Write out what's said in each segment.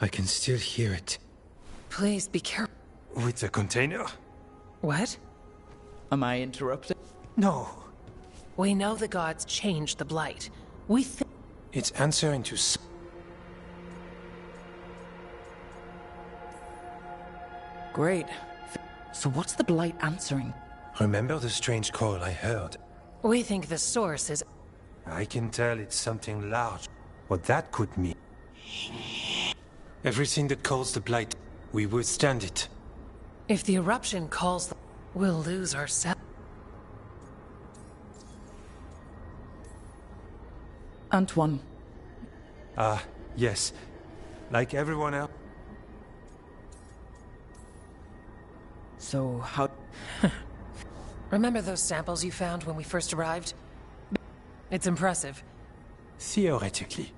I can still hear it. Please be careful. With the container? What? Am I interrupted? No. We know the gods changed the Blight. We think... It's answering to Great. So what's the Blight answering? Remember the strange call I heard? We think the source is... I can tell it's something large. What that could mean. Everything that calls the Blight, we withstand it. If the eruption calls the... we'll lose ourselves. Antoine. Yes. Like everyone else. So how... Remember those samples you found when we first arrived? It's impressive. Theoretically.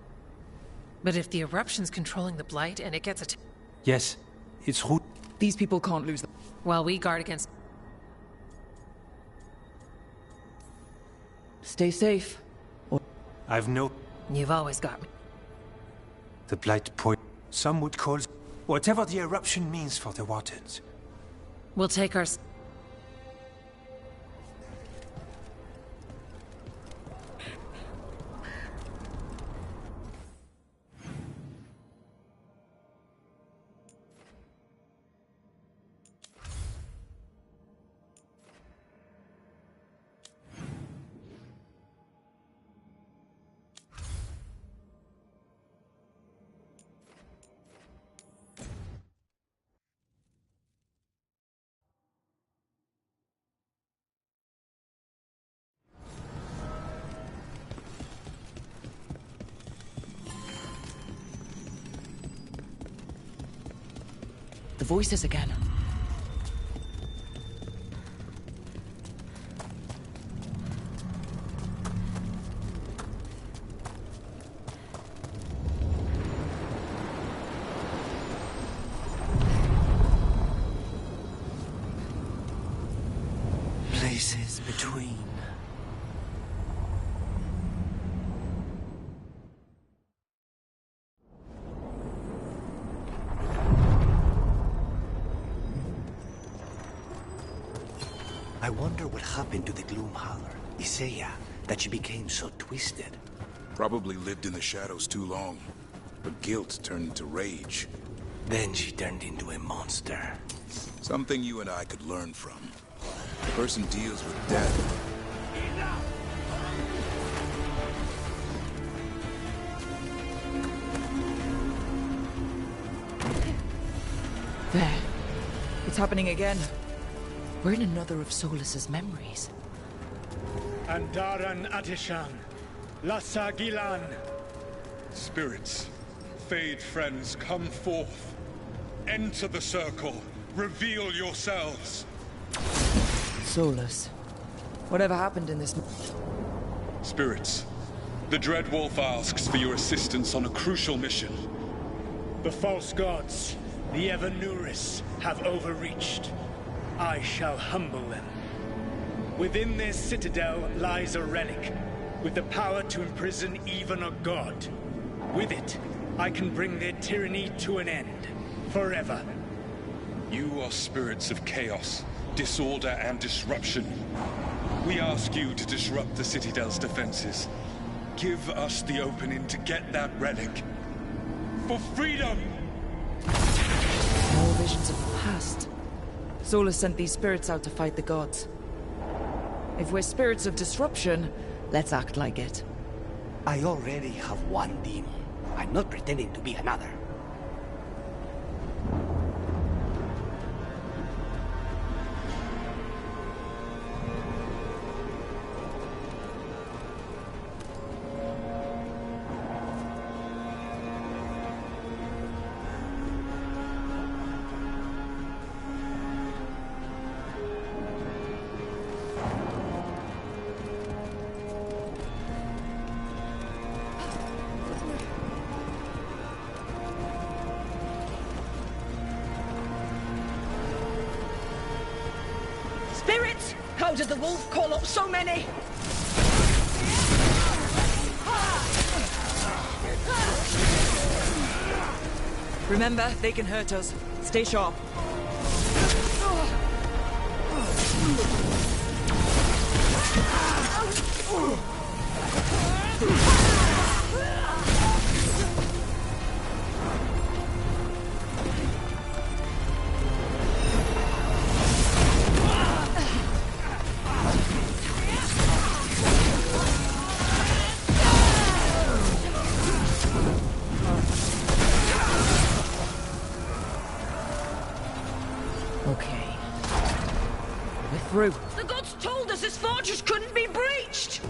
But if the eruption's controlling the Blight and it gets Yes, it's root. These people can't lose them. while we guard against... Stay safe. I've no... You've always got me. The Blight point. Some would call... whatever the eruption means for the Wardens. We'll take our... The voices again. Places between. I wonder what happened to the Gloomhowler, Isaiah, that she became so twisted. Probably lived in the shadows too long. But guilt turned into rage. Then she turned into a monster. Something you and I could learn from. The person deals with death. There. It's happening again. We're in another of Solus's memories. Andaran Atishan, Lassa Gilan. Spirits, Fade friends, come forth. Enter the circle. Reveal yourselves. Solus. Whatever happened in this... Spirits, the Dread Wolf asks for your assistance on a crucial mission. The false gods, the Evanuris, have overreached. I shall humble them. Within their citadel lies a relic, with the power to imprison even a god. With it, I can bring their tyranny to an end, forever. You are spirits of chaos, disorder, and disruption. We ask you to disrupt the Citadel's defenses. Give us the opening to get that relic. For freedom! More visions of the past. Solus sent these spirits out to fight the gods. If we're spirits of disruption, let's act like it. I already have one demon. I'm not pretending to be another. Spirits! How did the wolf call up so many? Remember, they can hurt us. Stay sharp. Okay. We're through. The gods told us this fortress couldn't be breached!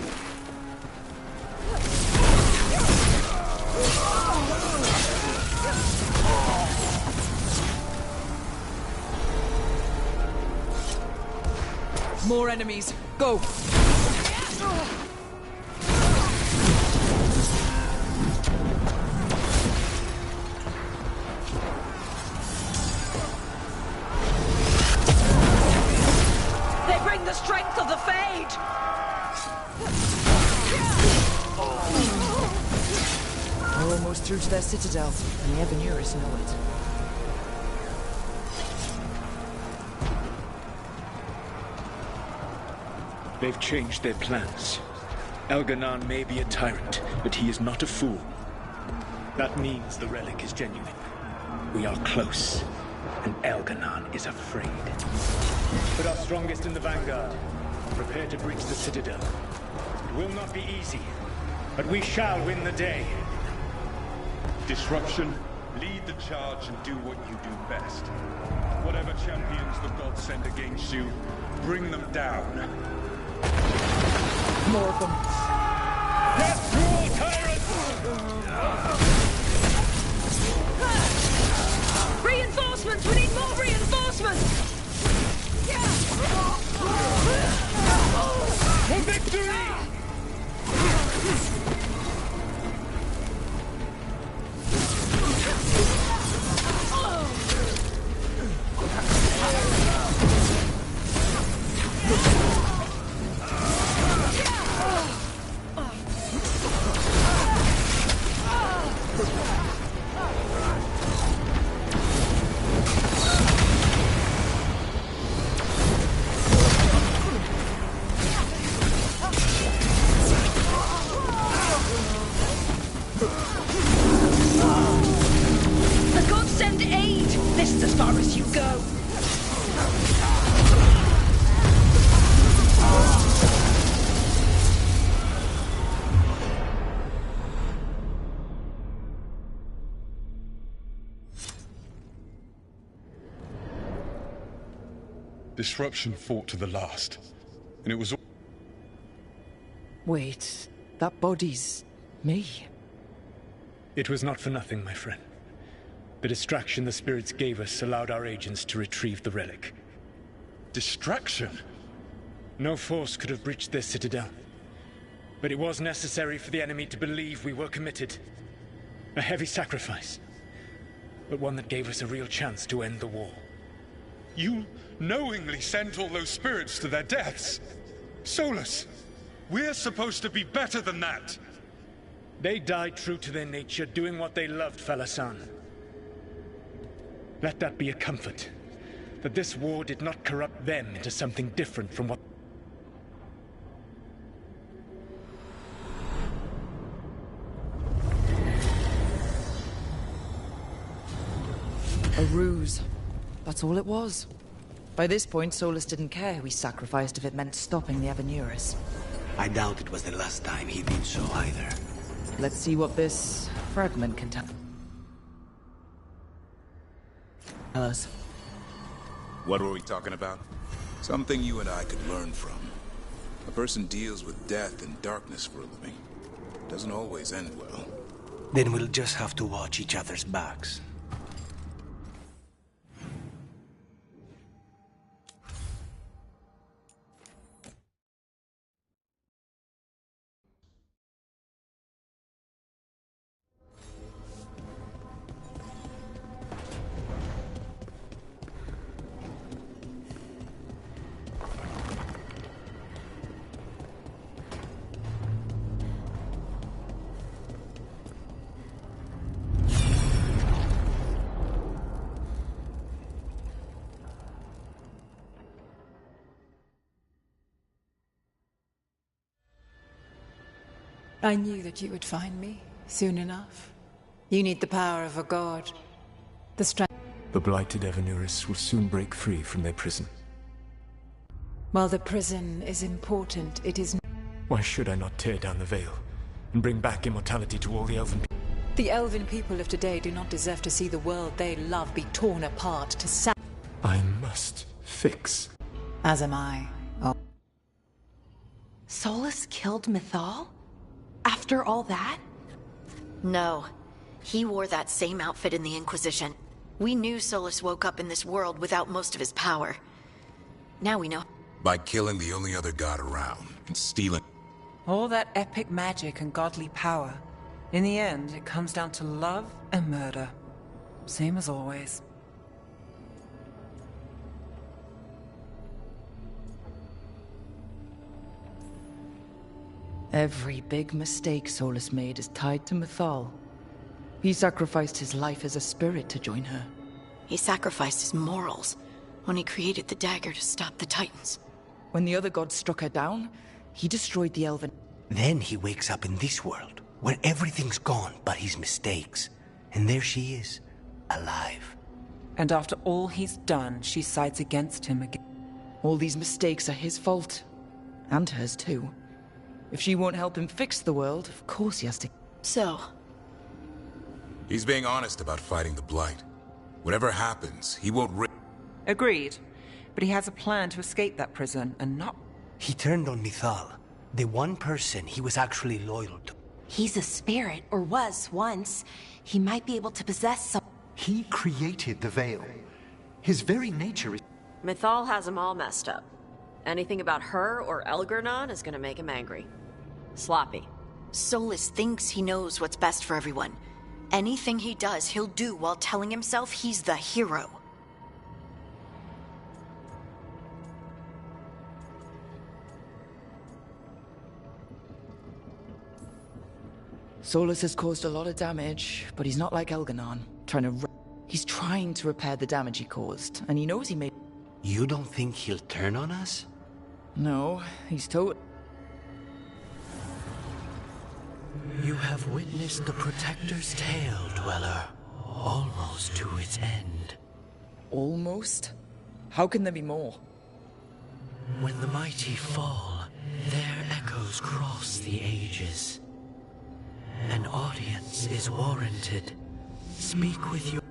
More enemies. Go! They bring the strength of the Fade! We're almost through to their citadel, and the Evanuris know it. They've changed their plans. Elganon may be a tyrant, but he is not a fool. That means the relic is genuine. We are close, and Elganon is afraid. Put our strongest in the vanguard. Prepare to breach the citadel. It will not be easy, but we shall win the day. Disruption, lead the charge and do what you do best. Whatever champions the gods send against you, bring them down. More of them. Death to all tyrants! Reinforcements! We need more reinforcements! Victory! The gods send aid! This is as far as you go! Disruption fought to the last, and it was all... Wait, that body's... me? It was not for nothing, my friend. The distraction the spirits gave us allowed our agents to retrieve the relic. Distraction? No force could have breached this citadel. But it was necessary for the enemy to believe we were committed. A heavy sacrifice, but one that gave us a real chance to end the war. You knowingly sent all those spirits to their deaths. Solus, we're supposed to be better than that. They died true to their nature, doing what they loved, Falasan. Let that be a comfort, that this war did not corrupt them into something different from what... A ruse. That's all it was. By this point, Solus didn't care who he sacrificed if it meant stopping the Evanuris. I doubt it was the last time he did so either. Let's see what this fragment can tell us. What were we talking about? Something you and I could learn from. A person deals with death and darkness for a living. Doesn't always end well. Then we'll just have to watch each other's backs. I knew that you would find me, soon enough. You need the power of a god. The strength. The blighted Evanuris will soon break free from their prison. While the prison is important, it is... Why should I not tear down the veil and bring back immortality to all the elven people? The elven people of today do not deserve to see the world they love be torn apart to I must fix. As am I. Oh. Solus killed Mythal? After all that? No. He wore that same outfit in the Inquisition. We knew Solus woke up in this world without most of his power. Now we know. By killing the only other god around and stealing. All that epic magic and godly power. In the end, it comes down to love and murder. Same as always. Every big mistake Solus made is tied to Mythal. He sacrificed his life as a spirit to join her. He sacrificed his morals when he created the dagger to stop the Titans. When the other gods struck her down, he destroyed the elven... Then he wakes up in this world, where everything's gone but his mistakes. And there she is, alive. And after all he's done, she sides against him again. All these mistakes are his fault. And hers too. If she won't help him fix the world, of course he has to... So? He's being honest about fighting the Blight. Whatever happens, he won't Agreed. But he has a plan to escape that prison and not... He turned on Mythal, the one person he was actually loyal to. He's a spirit, or was once. He might be able to possess some... He created the Veil. His very nature is... Mythal has him all messed up. Anything about her or Elgernon is gonna make him angry. Sloppy. Solus thinks he knows what's best for everyone. Anything he does, he'll do while telling himself he's the hero. Solus has caused a lot of damage, but he's not like Elgernon, He's trying to repair the damage he caused, and he knows he made... You don't think he'll turn on us? No, he's told... You have witnessed the Protector's tale, Dweller. Almost to its end. Almost? How can there be more? When the mighty fall, their echoes cross the ages. An audience is warranted. Speak with your...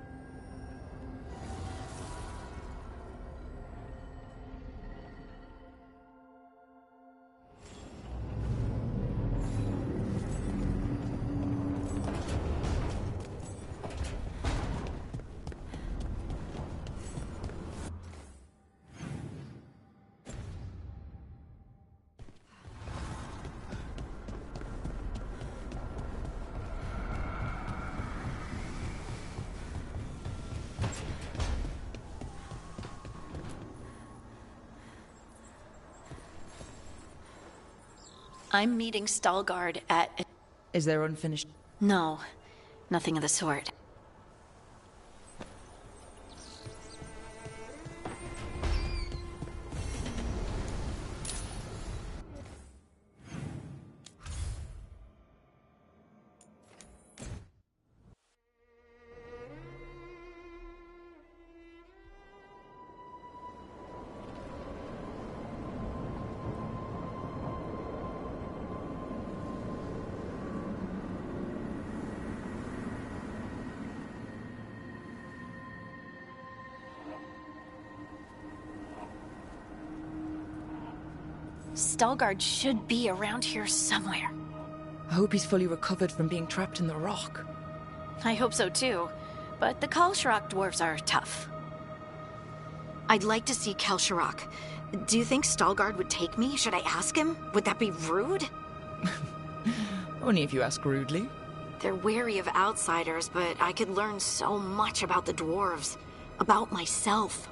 I'm meeting Veilguard at... Is there unfinished? No, nothing of the sort. Veilguard should be around here somewhere. I hope he's fully recovered from being trapped in the rock. I hope so too, but the Kalsharok dwarves are tough. I'd like to see Kalsharok. Do you think Veilguard would take me? Should I ask him? Would that be rude? Only if you ask rudely. They're wary of outsiders, but I could learn so much about the dwarves. About myself.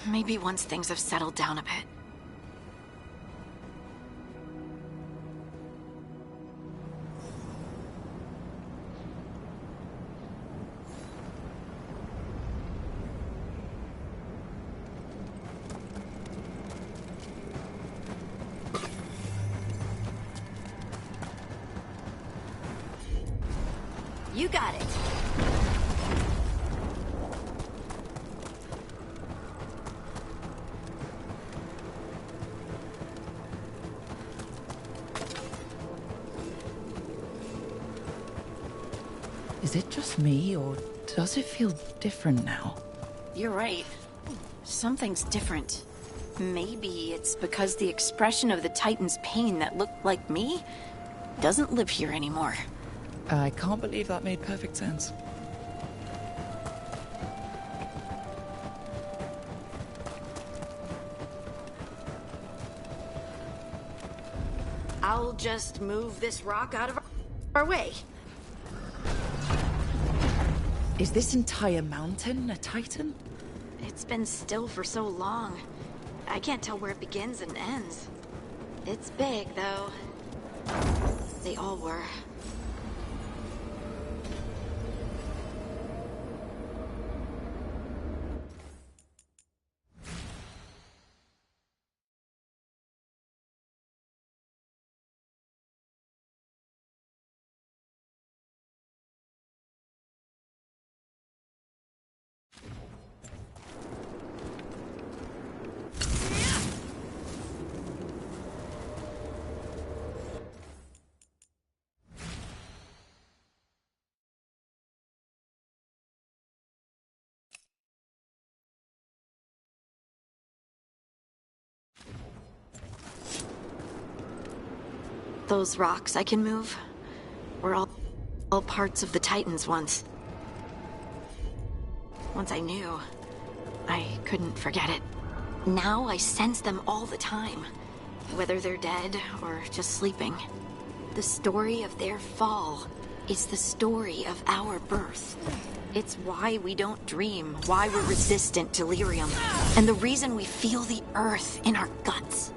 Maybe once things have settled down a bit. You got it. Is it just me, or does it feel different now? You're right. Something's different. Maybe it's because the expression of the Titan's pain that looked like me doesn't live here anymore. I can't believe that made perfect sense. I'll just move this rock out of our way. Is this entire mountain a Titan? It's been still for so long. I can't tell where it begins and ends. It's big, though. They all were. Those rocks I can move were all parts of the Titans once. Once I knew, I couldn't forget it. Now I sense them all the time, whether they're dead or just sleeping. The story of their fall is the story of our birth. It's why we don't dream, why we're resistant to lyrium, and the reason we feel the earth in our guts.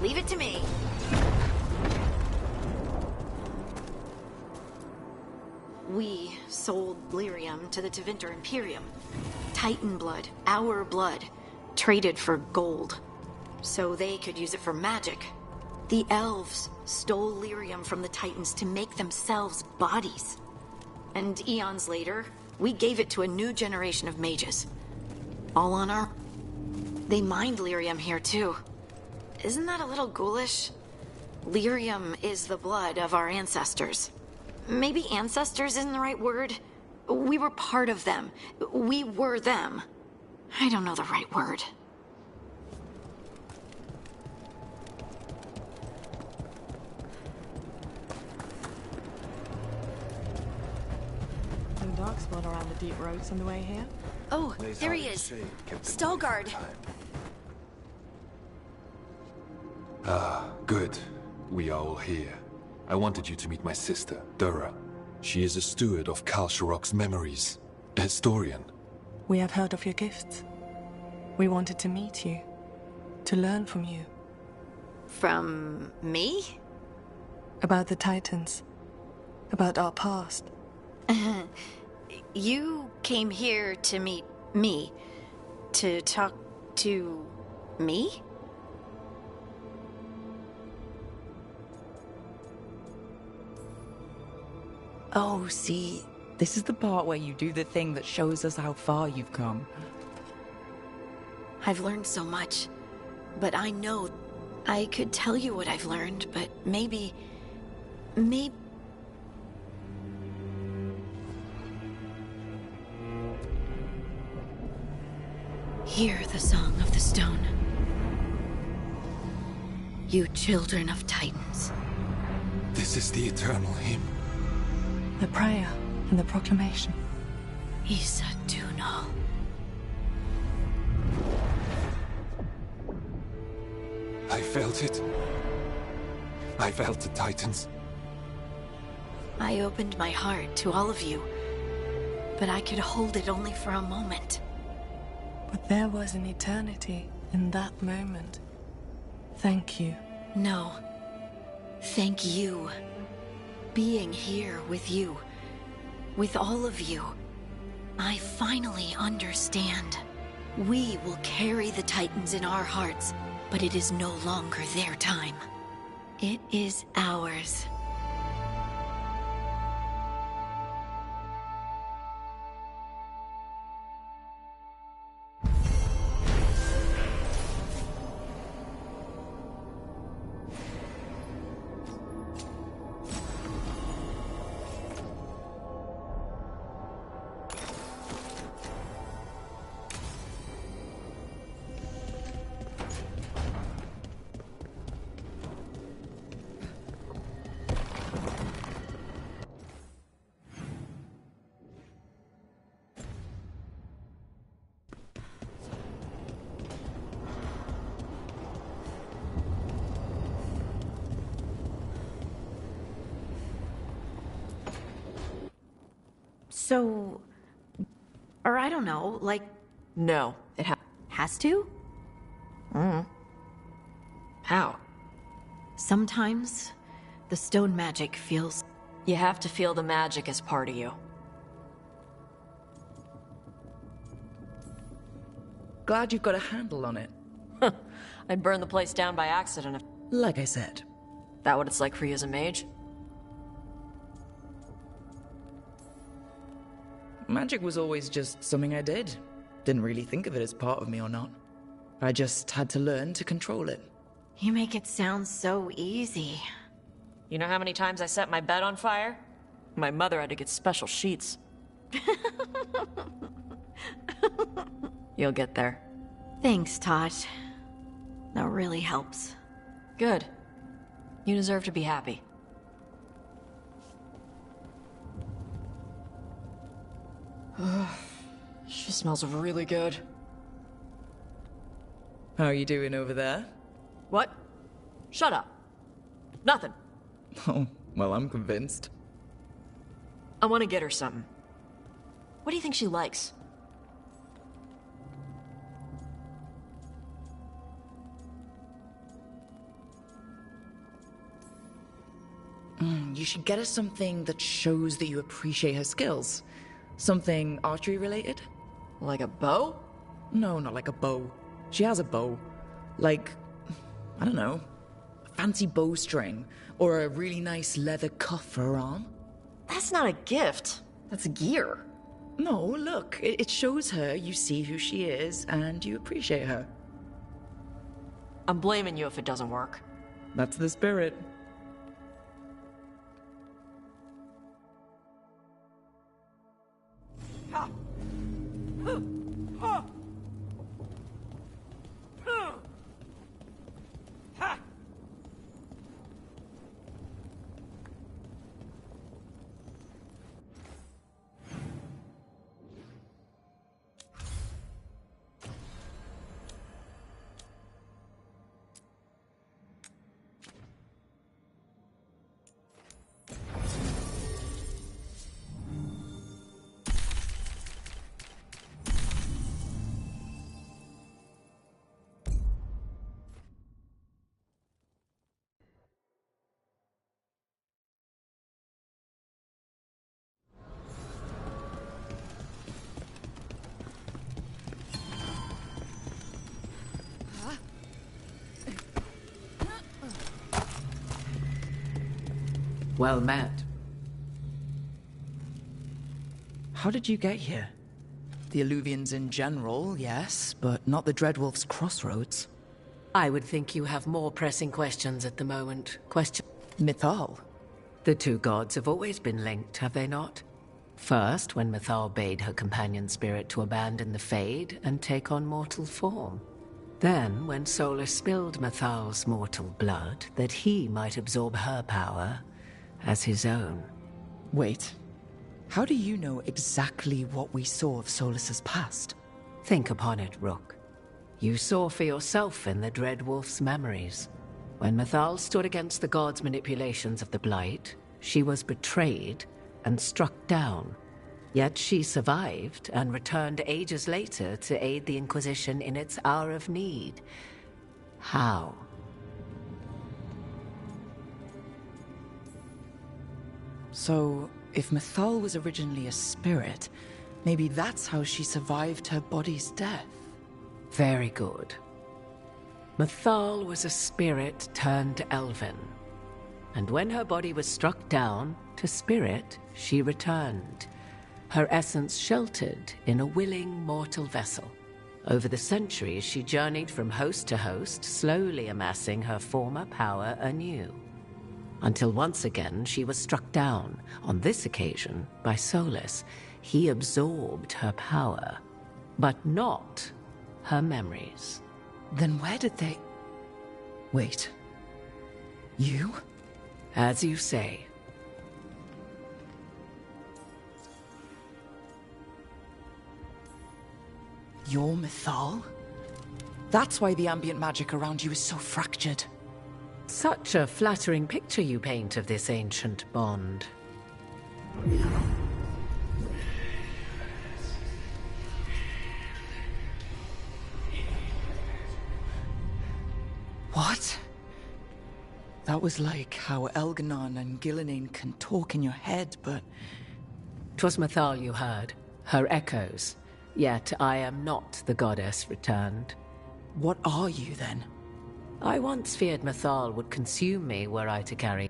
Leave it to me. We sold lyrium to the Tevinter Imperium. Titan blood, our blood, traded for gold. So they could use it for magic. The elves stole lyrium from the Titans to make themselves bodies. And eons later, we gave it to a new generation of mages. All on our... They mined lyrium here too. Isn't that a little ghoulish? Lyrium is the blood of our ancestors. Maybe ancestors isn't the right word. We were part of them. We were them. I don't know the right word. No dark spot around the deep roads on the way here? Oh, there he is. Stalgard. Ah, good. We are all here. I wanted you to meet my sister, Dura. She is a steward of Kalsharok's memories. A historian. We have heard of your gifts. We wanted to meet you. To learn from you. From me? About the Titans. About our past. You came here to meet me. To talk to me? Oh, see, this is the part where you do the thing that shows us how far you've come. I've learned so much, but I know I could tell you what I've learned, but maybe... Hear the song of the stone. You children of Titans. This is the eternal hymn. The prayer and the proclamation. Isa Dunal. I felt it. I felt the Titans. I opened my heart to all of you, but I could hold it only for a moment. But there was an eternity in that moment. Thank you. No. Thank you. Being here with you, with all of you, I finally understand. We will carry the Titans in our hearts, but it is no longer their time. It is ours. So... Or I don't know, like... No, it has to? How? Sometimes, the stone magic feels... You have to feel the magic as part of you. Glad you've got a handle on it. I'd burn the place down by accident if... Like I said. That what it's like for you as a mage? Magic was always just something I did. Didn't really think of it as part of me or not. I just had to learn to control it. You make it sound so easy. You know how many times I set my bed on fire? My mother had to get special sheets. You'll get there. Thanks, Todd. That really helps. Good. You deserve to be happy. She smells really good. How are you doing over there? What? Shut up. Nothing. Oh, well, I'm convinced. I want to get her something. What do you think she likes? You should get her something that shows that you appreciate her skills. Something archery related? Like a bow? No, not like a bow. She has a bow. Like, I don't know, a fancy bowstring, or a really nice leather cuff for her arm. That's not a gift. That's gear. No, look, it shows her you see who she is and you appreciate her. I'm blaming you if it doesn't work. That's the spirit. Well met. How did you get here? The Alluvians in general, yes, but not the Dreadwolf's crossroads. I would think you have more pressing questions at the moment. Mythal? The two gods have always been linked, have they not? First, when Mythal bade her companion spirit to abandon the Fade and take on mortal form. Then, when Solus spilled Mythal's mortal blood, that he might absorb her power as his own. Wait. How do you know exactly what we saw of Solus's past? Think upon it, Rook. You saw for yourself in the Dreadwolf's memories. When Mythal stood against the gods' manipulations of the Blight, she was betrayed and struck down. Yet she survived and returned ages later to aid the Inquisition in its hour of need. How? So, if Mythal was originally a spirit, maybe that's how she survived her body's death. Very good. Mythal was a spirit turned elven. And when her body was struck down, to spirit, she returned. Her essence sheltered in a willing mortal vessel. Over the centuries, she journeyed from host to host, slowly amassing her former power anew. Until once again she was struck down, on this occasion by Solus. He absorbed her power, but not her memories. Then where did they... Wait. You? As you say. You're Mythal? That's why the ambient magic around you is so fractured. Such a flattering picture you paint of this ancient bond. That was like how Elganon and Gillenane can talk in your head, but... 'Twas Mathal you heard, her echoes. Yet I am not the goddess returned. What are you, then? I once feared Mathal would consume me were I to carry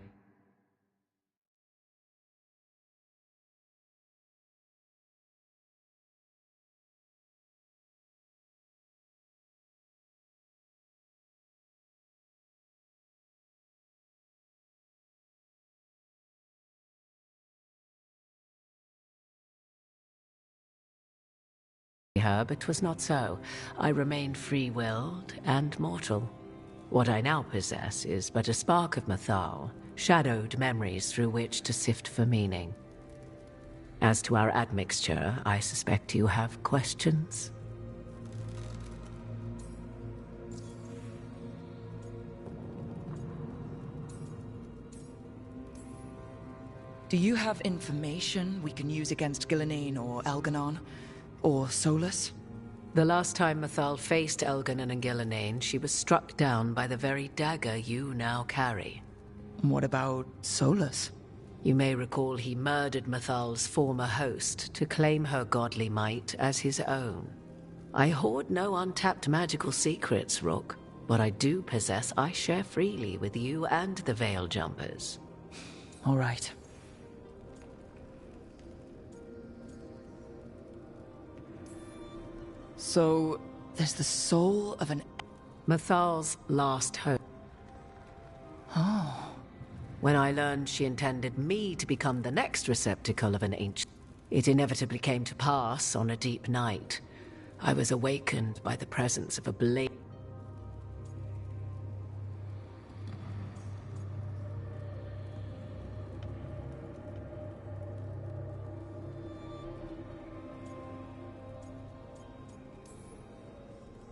her, but 'twas not so. I remained free-willed and mortal. What I now possess is but a spark of Mathal, shadowed memories through which to sift for meaning. As to our admixture, I suspect you have questions. Do you have information we can use against Gillenane or Elganon? Or Solus? The last time Mathal faced Elganon and Gillenane, she was struck down by the very dagger you now carry. What about Solus? You may recall he murdered Mathal's former host to claim her godly might as his own. I hoard no untapped magical secrets, Rook. What I do possess, I share freely with you and the Veil Jumpers. All right. So, there's the soul of an... Mathal's last hope. Oh. When I learned she intended me to become the next receptacle of an ancient... It inevitably came to pass on a deep night. I was awakened by the presence of a blade.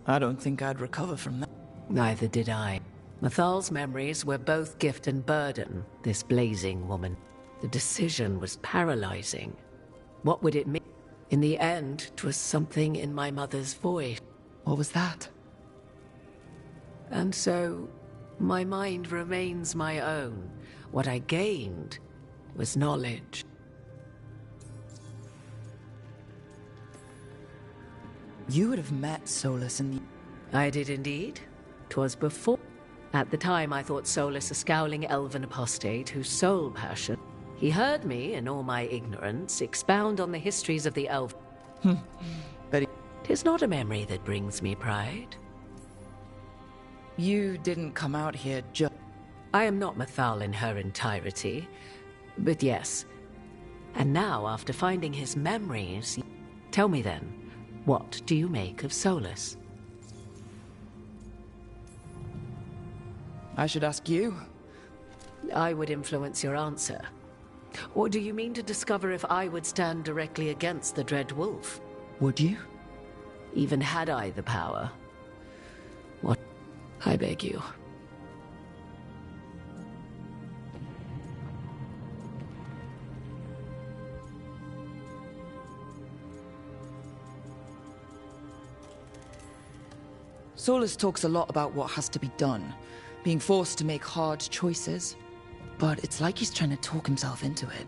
I don't think I'd recover from that. Neither did I. Mathal's memories were both gift and burden, this blazing woman. The decision was paralyzing. What would it mean? In the end, 'twas something in my mother's voice. What was that? And so, my mind remains my own. What I gained was knowledge. You would have met Solus in the... I did indeed. 'Twas before. At the time, I thought Solus a scowling elven apostate whose sole passion... He heard me, in all my ignorance, expound on the histories of the elf... But 'tis not a memory that brings me pride. You didn't come out here just... I am not Mathal in her entirety, but yes. And now, after finding his memories... Tell me then, what do you make of Solus? I should ask you. I would influence your answer. Or do you mean to discover if I would stand directly against the Dread Wolf? Would you? Even had I the power. What? I beg you. Solus talks a lot about what has to be done, being forced to make hard choices. But it's like he's trying to talk himself into it.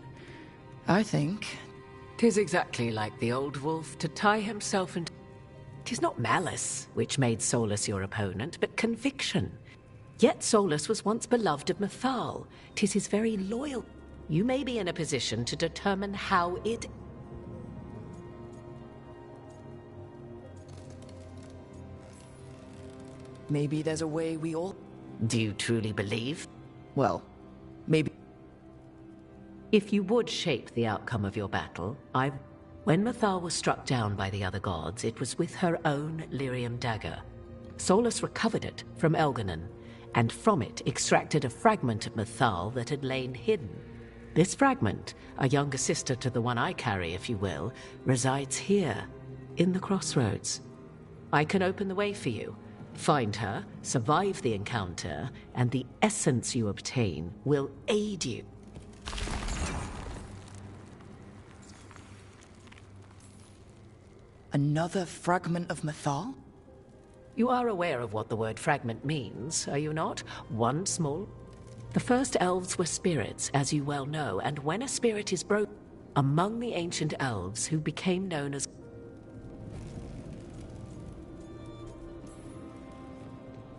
I think... 'Tis exactly like the old wolf to tie himself into... 'Tis not malice which made Solus your opponent, but conviction. Yet Solus was once beloved of Mathal. 'Tis his very loyal... You may be in a position to determine how it... Maybe there's a way we all... Do you truly believe? Well, maybe... If you would shape the outcome of your battle, When Mathal was struck down by the other gods, it was with her own lyrium dagger. Solus recovered it from Elganon, and from it extracted a fragment of Mathal that had lain hidden. This fragment, a younger sister to the one I carry, if you will, resides here, in the crossroads. I can open the way for you. Find her, survive the encounter, and the essence you obtain will aid you. Another fragment of Mathal? You are aware of what the word fragment means, are you not? One small... The first elves were spirits, as you well know, and when a spirit is broken, among the ancient elves who became known as...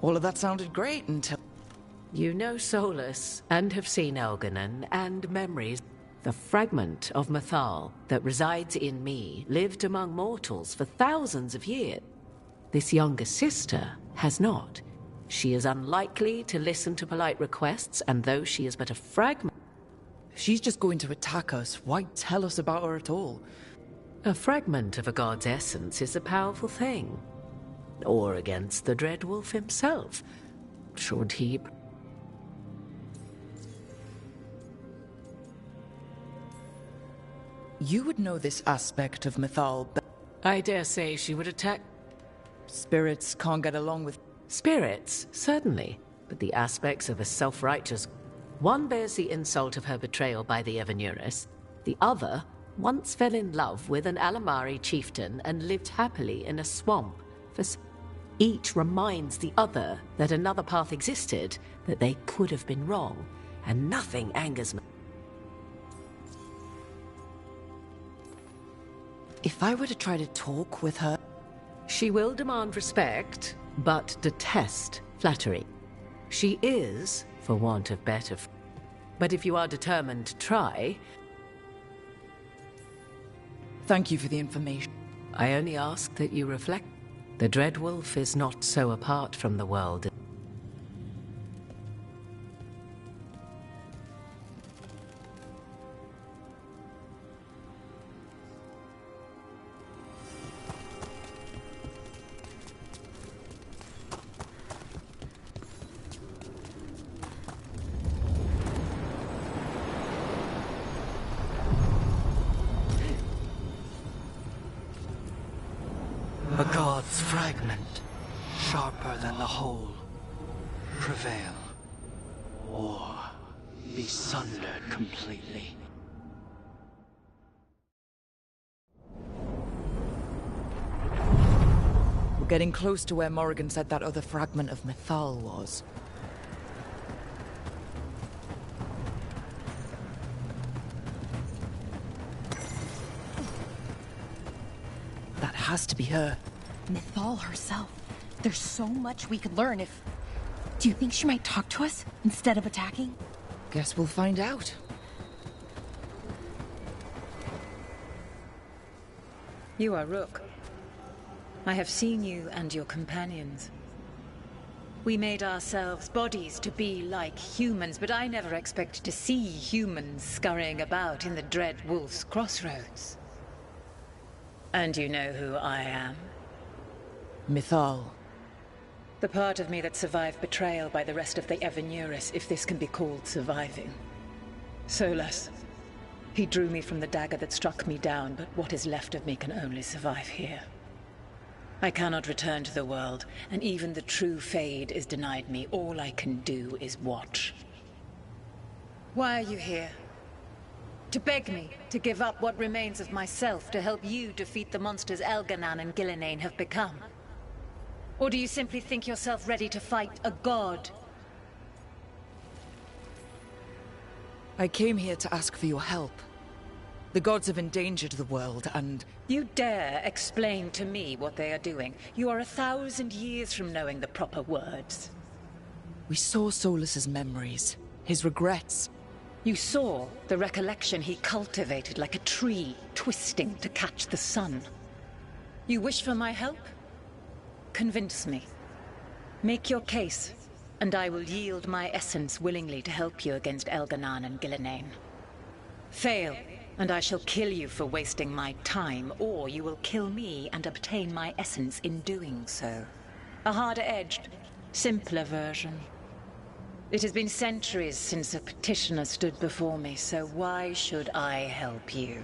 All of that sounded great until... You know Solus, and have seen Elganon, and memories. The fragment of Mythal that resides in me lived among mortals for thousands of years. This younger sister has not. She is unlikely to listen to polite requests, and though she is but a fragment... If she's just going to attack us, why tell us about her at all? A fragment of a god's essence is a powerful thing. Or against the Dread Wolf himself, should he... You would know this aspect of Mythal, but... I dare say she would attack... Spirits can't get along with... Spirits, certainly, but the aspects of a self-righteous... One bears the insult of her betrayal by the Evanurus. The other once fell in love with an Alamari chieftain and lived happily in a swamp. Each reminds the other that another path existed, that they could have been wrong, and nothing angers me. If I were to try to talk with her... She will demand respect, but detest flattery. She is, for want of better... But if you are determined to try... Thank you for the information. I only ask that you reflect. The Dread Wolf is not so apart from the world. A god's fragment, sharper than the whole. Prevail, or be sundered completely. We're getting close to where Morrigan said that other fragment of Mythal was. That has to be her. Mythal herself. There's so much we could learn if... Do you think she might talk to us instead of attacking? Guess we'll find out. You are Rook. I have seen you and your companions. We made ourselves bodies to be like humans, but I never expected to see humans scurrying about in the Dread Wolf's crossroads. And you know who I am? Mythal. The part of me that survived betrayal by the rest of the Evanurus, if this can be called surviving. Solus. He drew me from the dagger that struck me down, but what is left of me can only survive here. I cannot return to the world, and even the true Fade is denied me. All I can do is watch. Why are you here? To beg me to give up what remains of myself to help you defeat the monsters Elganon and Gillenane have become? Or do you simply think yourself ready to fight a god? I came here to ask for your help. The gods have endangered the world, and... You dare explain to me what they are doing? You are 1,000 years from knowing the proper words. We saw Solus's memories, his regrets. You saw the recollection he cultivated like a tree, twisting to catch the sun. You wish for my help? Convince me. Make your case, and I will yield my essence willingly to help you against Elganon and Gillenane. Fail, and I shall kill you for wasting my time, or you will kill me and obtain my essence in doing so. A harder-edged, simpler version. It has been centuries since a petitioner stood before me, so why should I help you?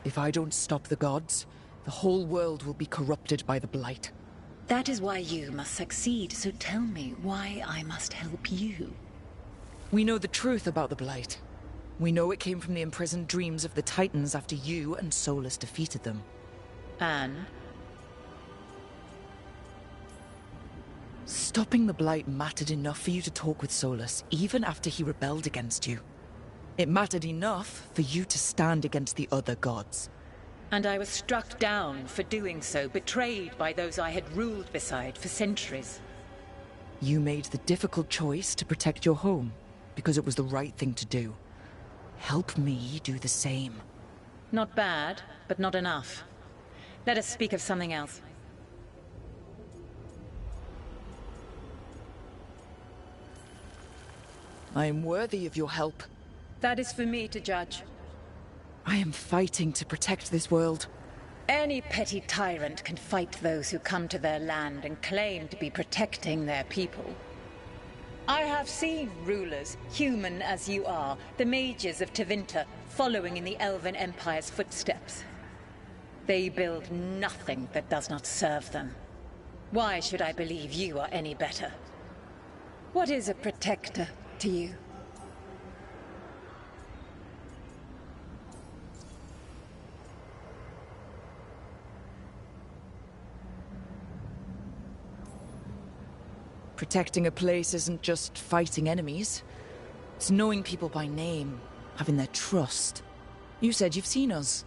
If I don't stop the gods, the whole world will be corrupted by the Blight. That is why you must succeed, so tell me why I must help you. We know the truth about the Blight. We know it came from the imprisoned dreams of the Titans after you and Solus defeated them. And? Stopping the Blight mattered enough for you to talk with Solus, even after he rebelled against you. It mattered enough for you to stand against the other gods. And I was struck down for doing so, betrayed by those I had ruled beside for centuries. You made the difficult choice to protect your home, because it was the right thing to do. Help me do the same. Not bad, but not enough. Let us speak of something else. I am worthy of your help. That is for me to judge. I am fighting to protect this world. Any petty tyrant can fight those who come to their land and claim to be protecting their people. I have seen rulers, human as you are, the mages of Tevinter, following in the Elven Empire's footsteps. They build nothing that does not serve them. Why should I believe you are any better? What is a protector to you? Protecting a place isn't just fighting enemies. It's knowing people by name, having their trust. You said you've seen us.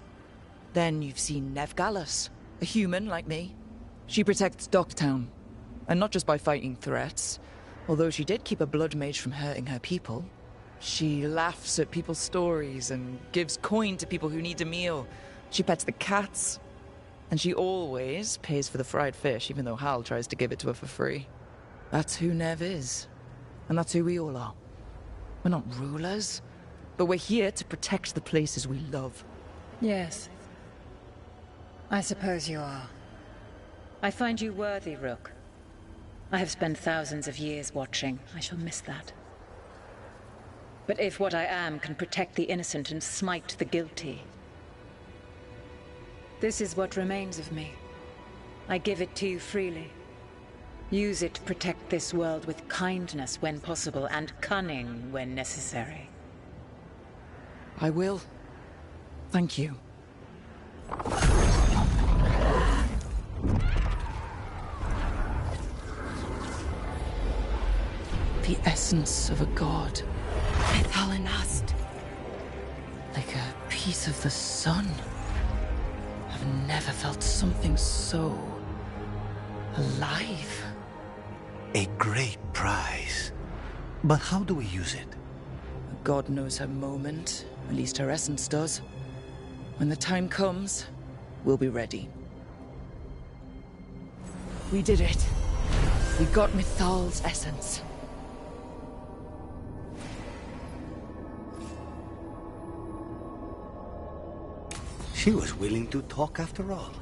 Then you've seen Nevgalis, a human like me. She protects Docktown. And not just by fighting threats. Although she did keep a blood mage from hurting her people. She laughs at people's stories and gives coin to people who need a meal. She pets the cats. And she always pays for the fried fish, even though Hal tries to give it to her for free. That's who Nev is. And that's who we all are. We're not rulers, but we're here to protect the places we love. Yes. I suppose you are. I find you worthy, Rook. I have spent thousands of years watching. I shall miss that. But if what I am can protect the innocent and smite the guilty, this is what remains of me. I give it to you freely. Use it to protect this world with kindness when possible and cunning when necessary. I will. Thank you. The essence of a god. Methalinast. Like a piece of the sun. I've never felt something so alive. A great prize. But how do we use it? God knows her moment. At least her essence does. When the time comes, we'll be ready. We did it. We got Mythal's essence. She was willing to talk after all.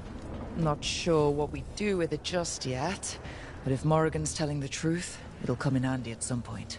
Not sure what we do with it just yet. But if Morrigan's telling the truth, it'll come in handy at some point.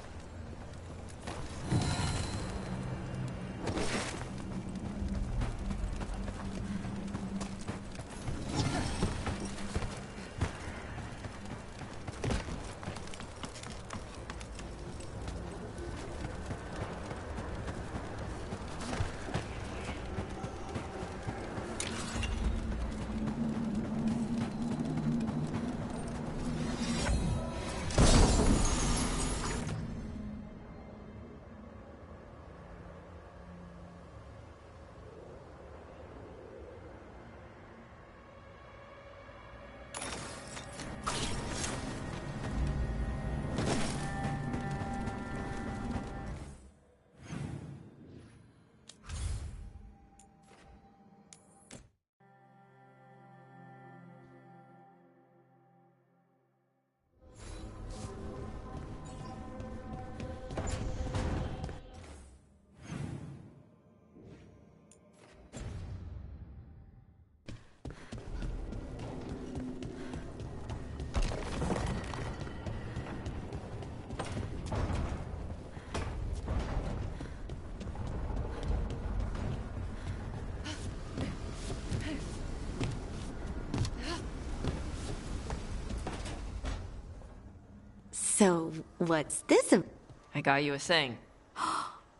What's this? I got you a thing.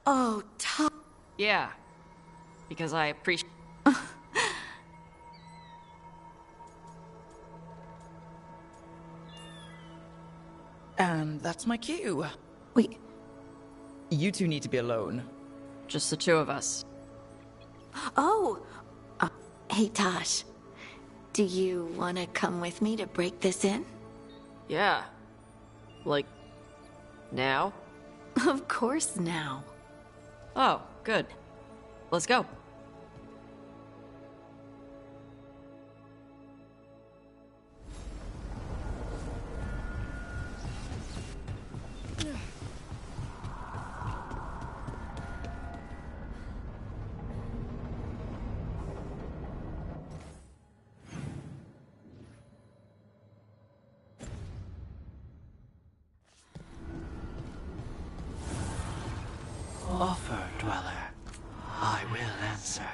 Oh, Tom. Yeah. Because I appreciate... And that's my cue. Wait. You two need to be alone. Just the two of us. Oh! Hey, Tosh. Do you want to come with me to break this in? Yeah. Like, now? Of course now. Oh, good. Let's go. Offer, Dweller. I will answer.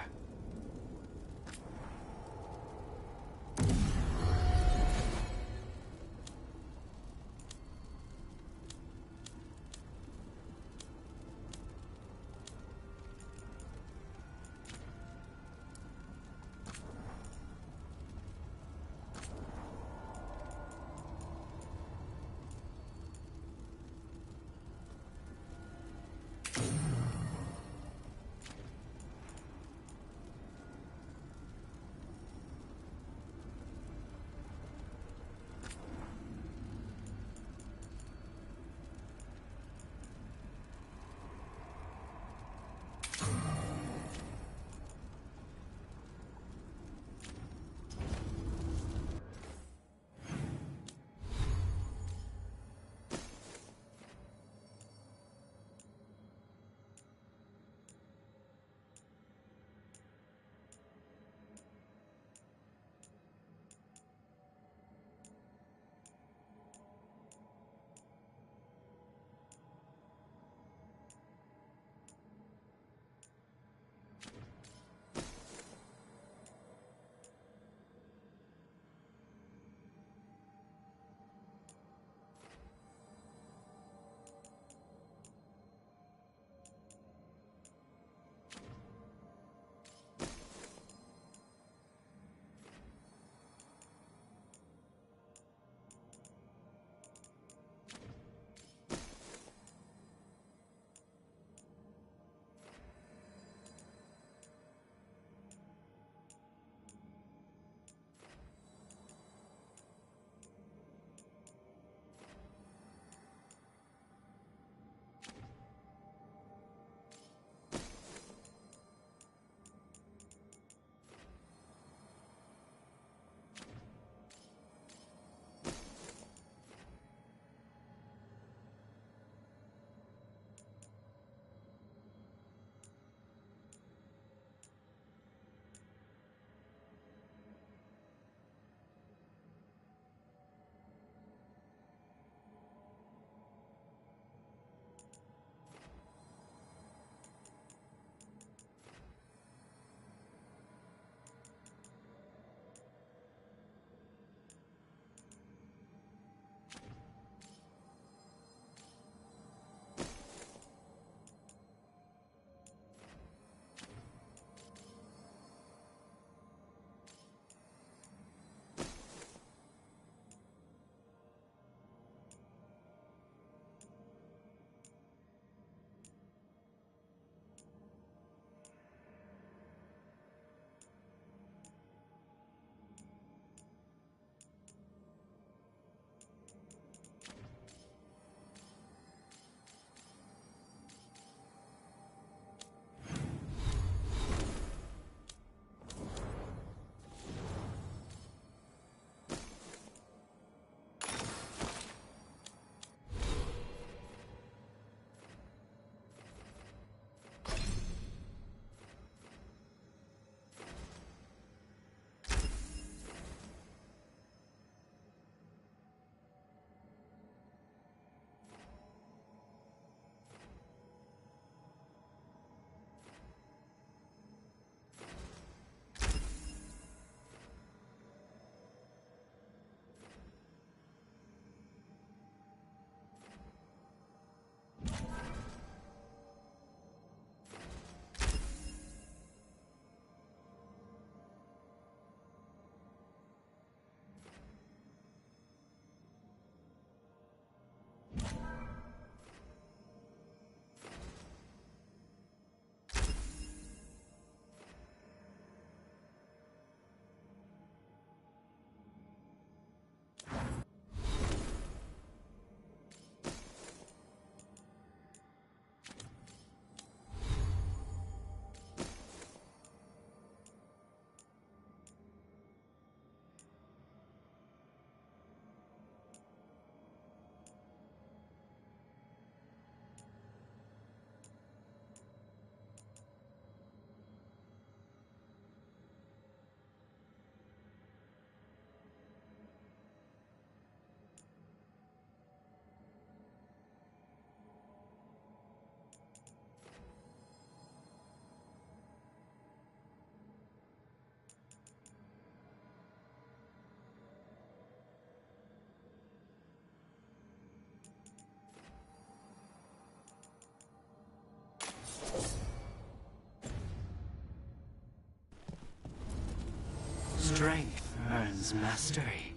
Strength earns mastery.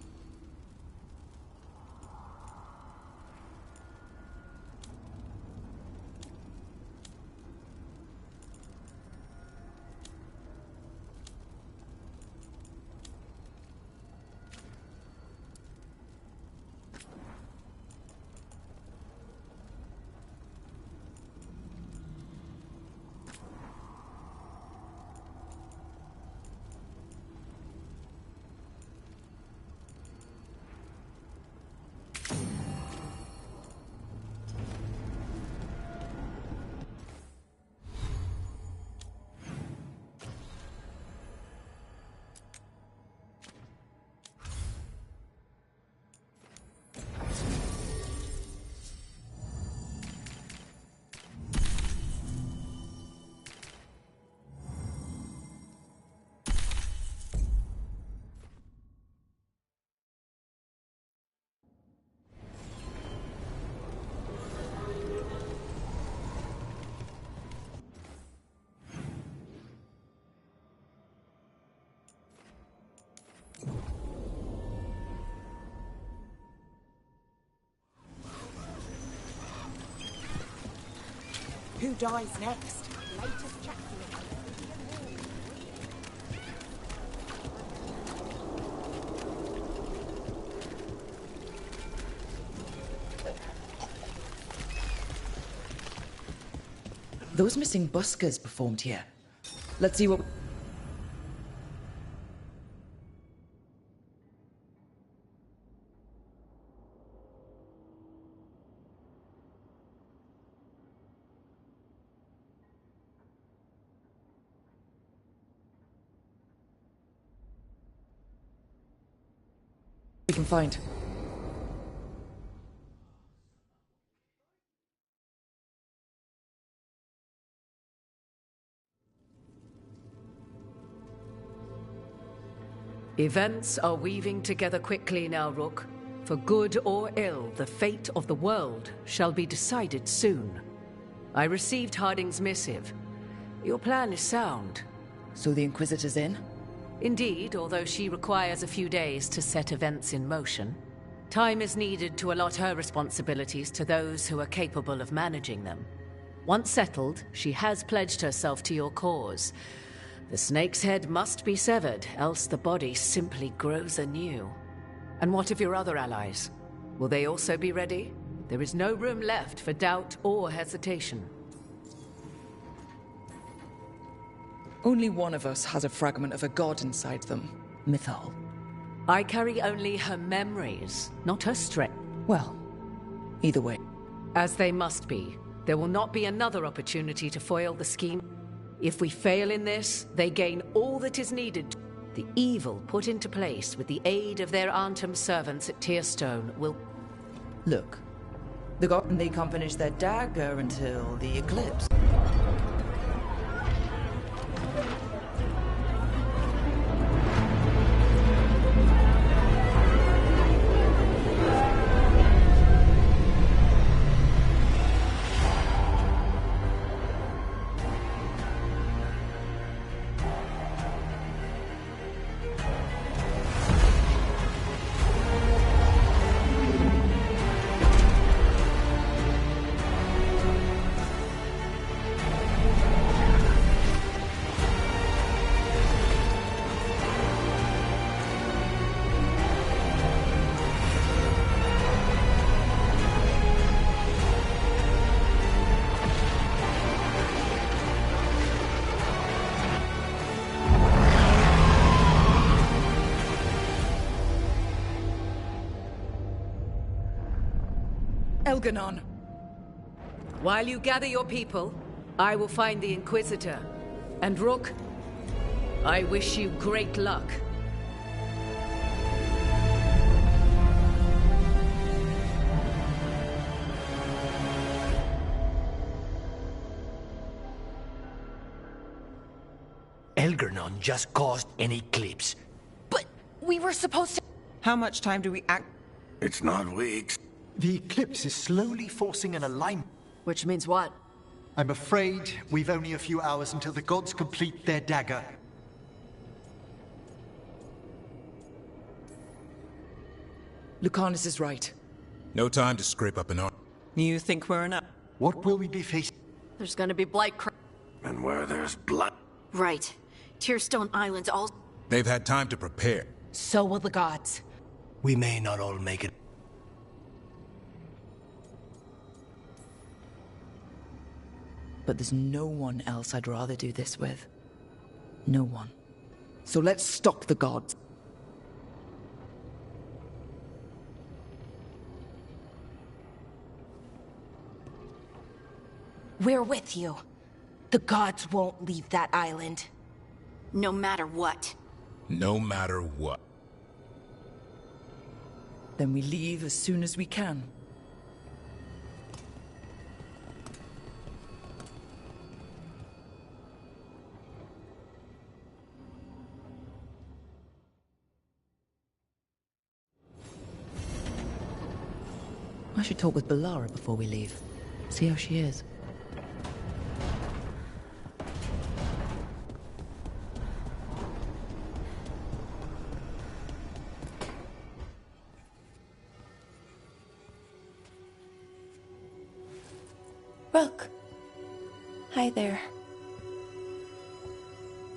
Who dies next? Latest chapter. Those missing buskers performed here. Let's see what... we can find. Events are weaving together quickly now, Rook. For good or ill, the fate of the world shall be decided soon. I received Harding's missive. Your plan is sound. So the Inquisitor's in? Indeed, although she requires a few days to set events in motion. Time is needed to allot her responsibilities to those who are capable of managing them. Once settled, she has pledged herself to your cause. The snake's head must be severed, else the body simply grows anew. And what of your other allies? Will they also be ready? There is no room left for doubt or hesitation. Only one of us has a fragment of a god inside them. Mythal. I carry only her memories, not her strength. Well, either way. As they must be. There will not be another opportunity to foil the scheme. If we fail in this, they gain all that is needed. The evil put into place with the aid of their Arnhem servants at Tearstone will... Look, they can't finish their dagger until the eclipse. Elganon. While you gather your people, I will find the Inquisitor. And Rook, I wish you great luck. Elgernon just caused an eclipse. But we were supposed to... How much time do we act? It's not weeks. The eclipse is slowly forcing an alignment. Which means what? I'm afraid we've only a few hours until the gods complete their dagger. Lucanus is right. No time to scrape up an arm. You think we're enough? What will we be facing? There's gonna be blight And where there's blood. Right. Tearstone Island's all... They've had time to prepare. So will the gods. We may not all make it. But there's no one else I'd rather do this with. No one. So let's stop the gods. We're with you. The gods won't leave that island. No matter what. No matter what. Then we leave as soon as we can. I should talk with Belara before we leave. See how she is. Rook. Hi there.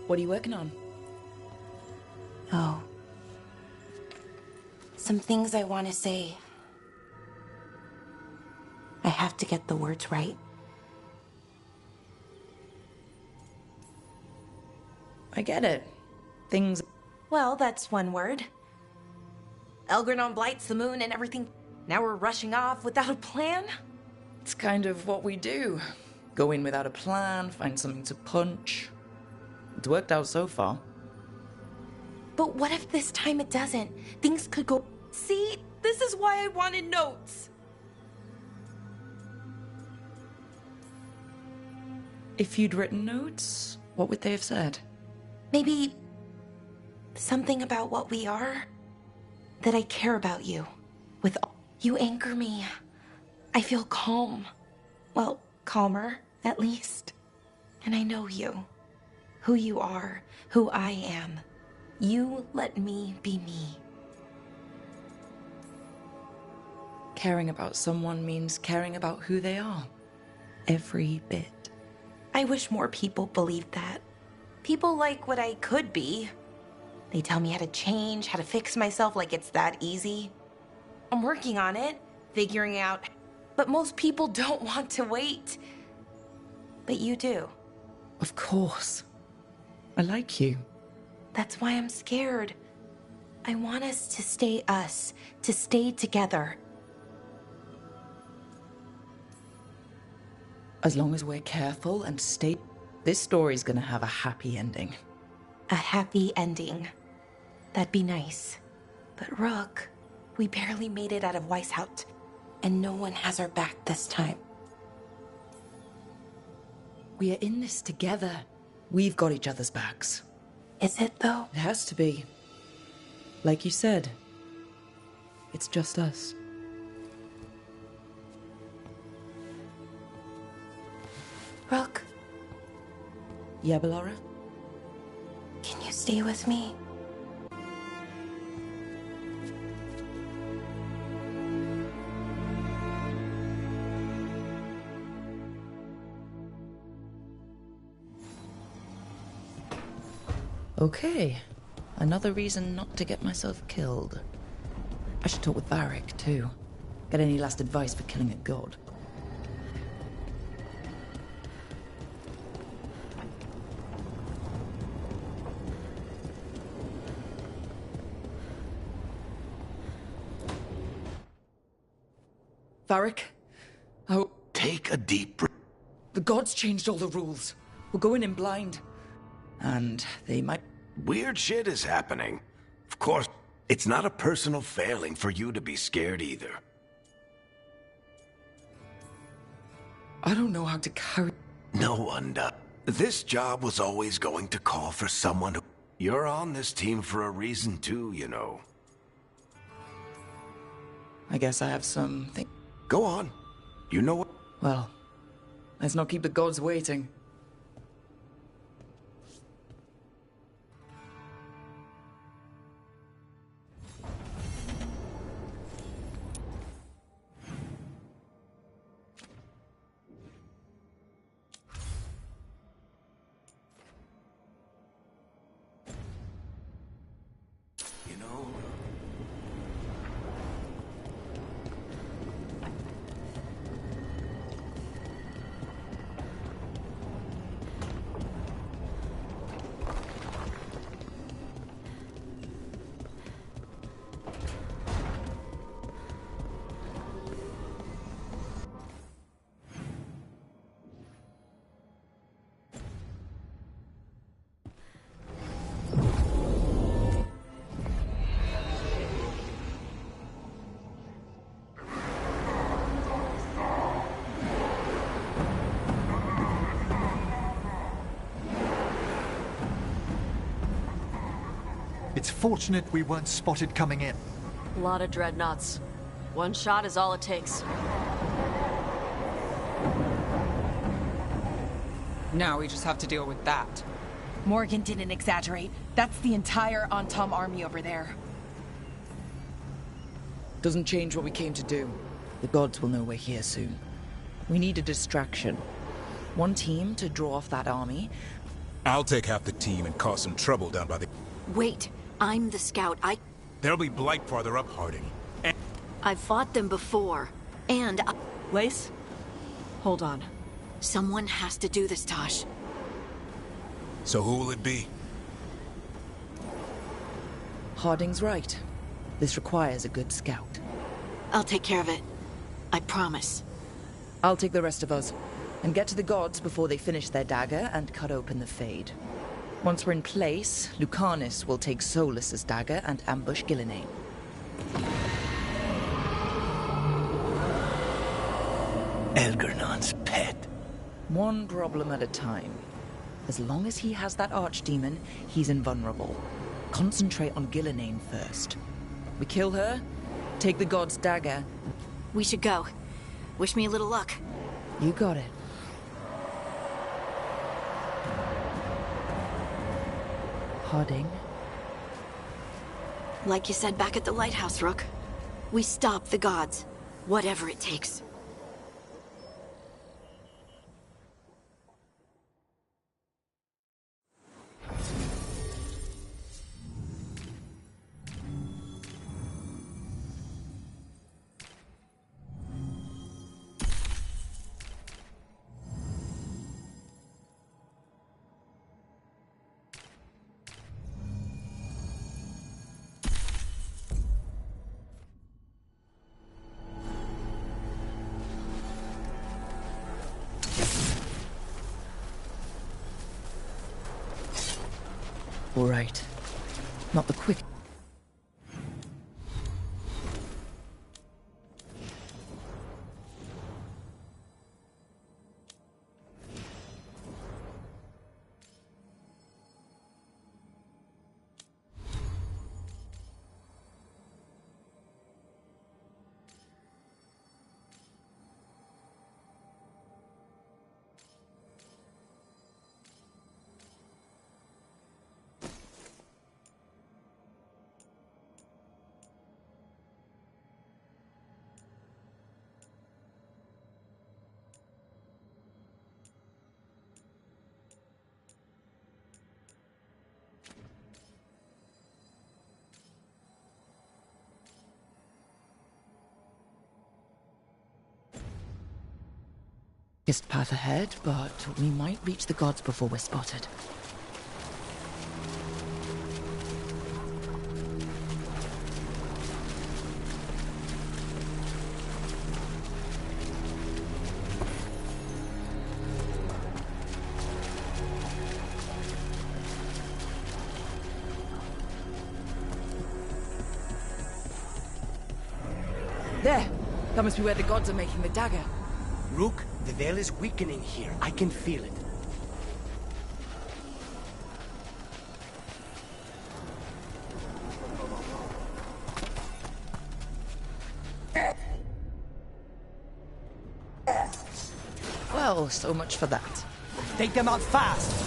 What are you working on? Oh. Some things I want to say. I have to get the words right. I get it. Things... Well, that's one word. Elgranon blights the moon and everything. Now we're rushing off without a plan? It's kind of what we do. Go in without a plan, find something to punch. It's worked out so far. But what if this time it doesn't? Things could go... See? This is why I wanted notes. If you'd written notes, what would they have said? Maybe... something about what we are? That I care about you. With all... You anchor me. I feel calm. Well, calmer, at least. And I know you. Who you are. Who I am. You let me be me. Caring about someone means caring about who they are. Every bit. I wish more people believed that. People like what I could be. They tell me how to change, how to fix myself like it's that easy. I'm working on it, figuring out... But most people don't want to wait. But you do. Of course. I like you. That's why I'm scared. I want us, to stay together. As long as we're careful and stay... This story's gonna have a happy ending. A happy ending. That'd be nice. But Rook, we barely made it out of Weishaupt. And no one has our back this time. We are in this together. We've got each other's backs. Is it, though? It has to be. Like you said, it's just us. Rook. Yeah, Belara? Can you stay with me? Okay. Another reason not to get myself killed. I should talk with Varric, too. Get any last advice for killing a god. Varric? Oh... Take a deep breath. The gods changed all the rules. We're going in blind. And they might... Weird shit is happening. Of course, it's not a personal failing for you to be scared either. I don't know how to carry... No one does. This job was always going to call for someone who... You're on this team for a reason too, you know. I guess I have something... Go on. You know what... Well, let's not keep the gods waiting. It's fortunate we weren't spotted coming in. A lot of dreadnoughts. One shot is all it takes. Now we just have to deal with that. Morgan didn't exaggerate. That's the entire Antom army over there. Doesn't change what we came to do. The gods will know we're here soon. We need a distraction. One team to draw off that army. I'll take half the team and cause some trouble down by the... Wait, I'm the scout. There'll be blight farther up, Harding. I've fought them before, and Lace? Hold on. Someone has to do this, Tosh. So who will it be? Harding's right. This requires a good scout. I'll take care of it. I promise. I'll take the rest of us, and get to the gods before they finish their dagger and cut open the Fade. Once we're in place, Lucanus will take Solus's dagger and ambush Gillenane. Elgernon's pet. One problem at a time. As long as he has that archdemon, he's invulnerable. Concentrate on Gillenane first. We kill her, take the god's dagger. We should go. Wish me a little luck. You got it. Harding. Like you said back at the lighthouse, Rook. We stop the gods. Whatever it takes. All right. Not the quick. Path ahead, but we might reach the gods before we're spotted. There! That must be where the gods are making the dagger. Rook, the veil is weakening here. I can feel it. Well, so much for that. Take them out fast!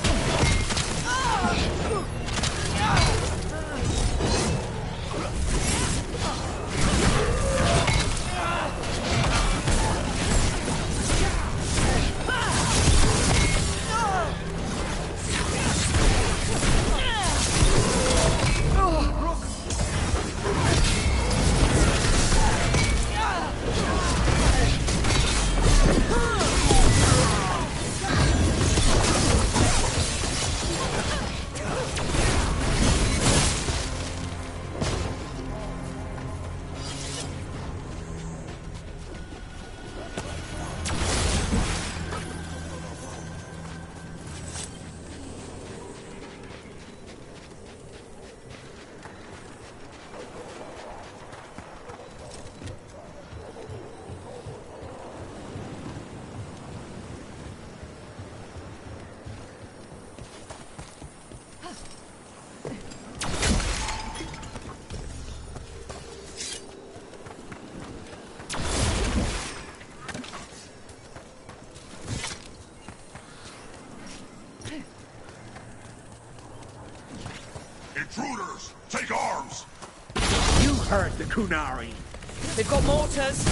Intruders! Take arms! You heard the Kunari. They've got mortars!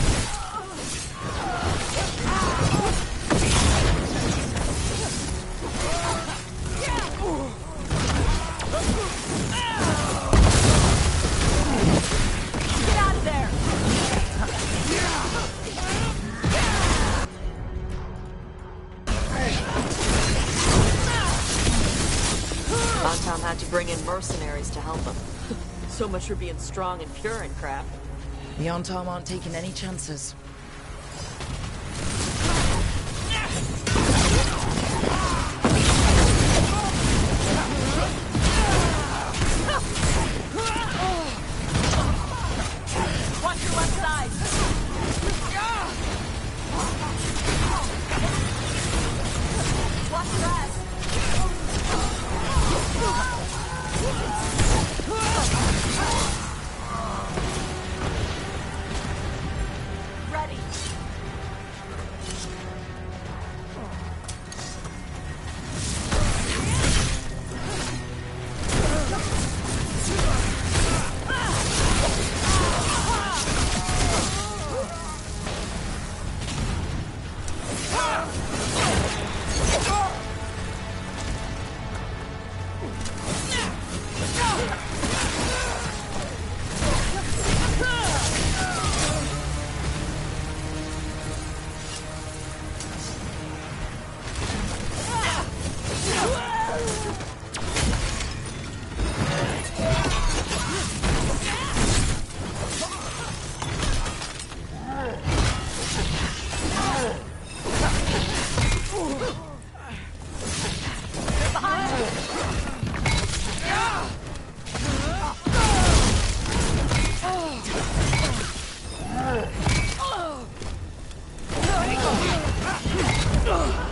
Get out of there! Antom had to bring in mercenaries to help him. So much for being strong and pure and crap. The Antom aren't taking any chances. Watch your left side! Watch your ass! Ready!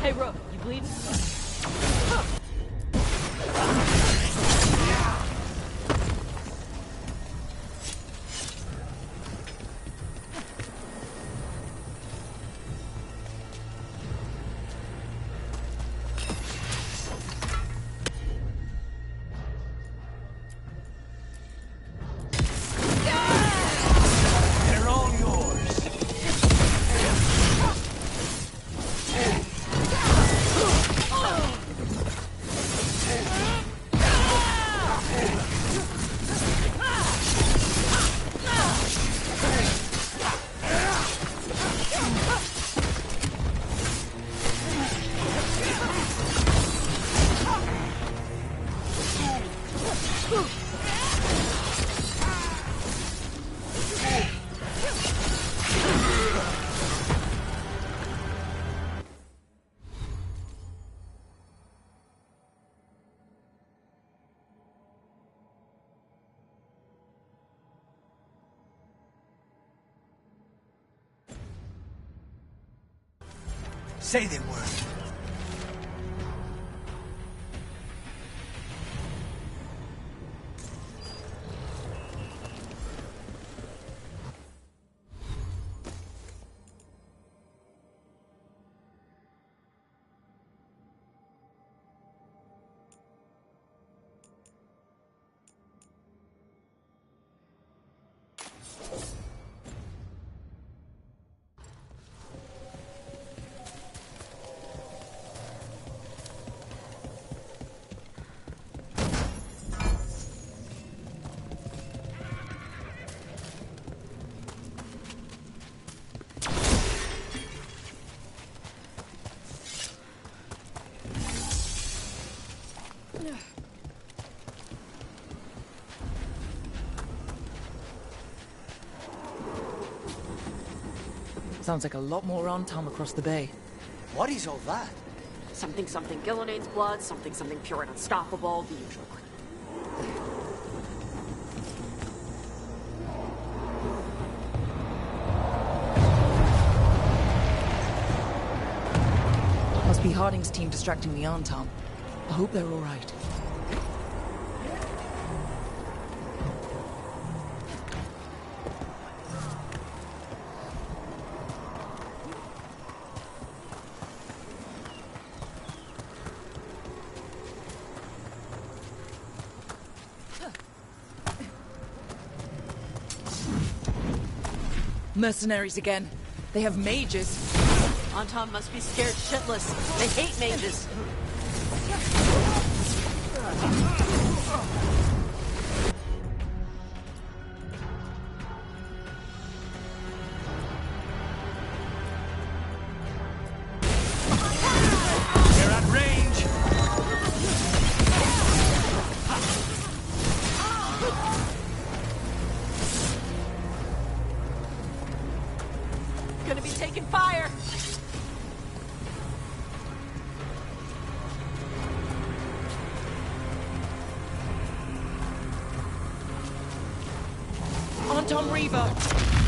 Hey, Rook, you bleeding? They're all yours. Say they were. Sounds like a lot more Antom across the bay. What is all that? Something Gillinane's blood, something pure and unstoppable, the usual. Must be Harding's team distracting the Antom. I hope they're all right. Mercenaries again. They have mages. Anton must be scared shitless. They hate mages. They're at range! Gonna be taking fire! Anton Reaver!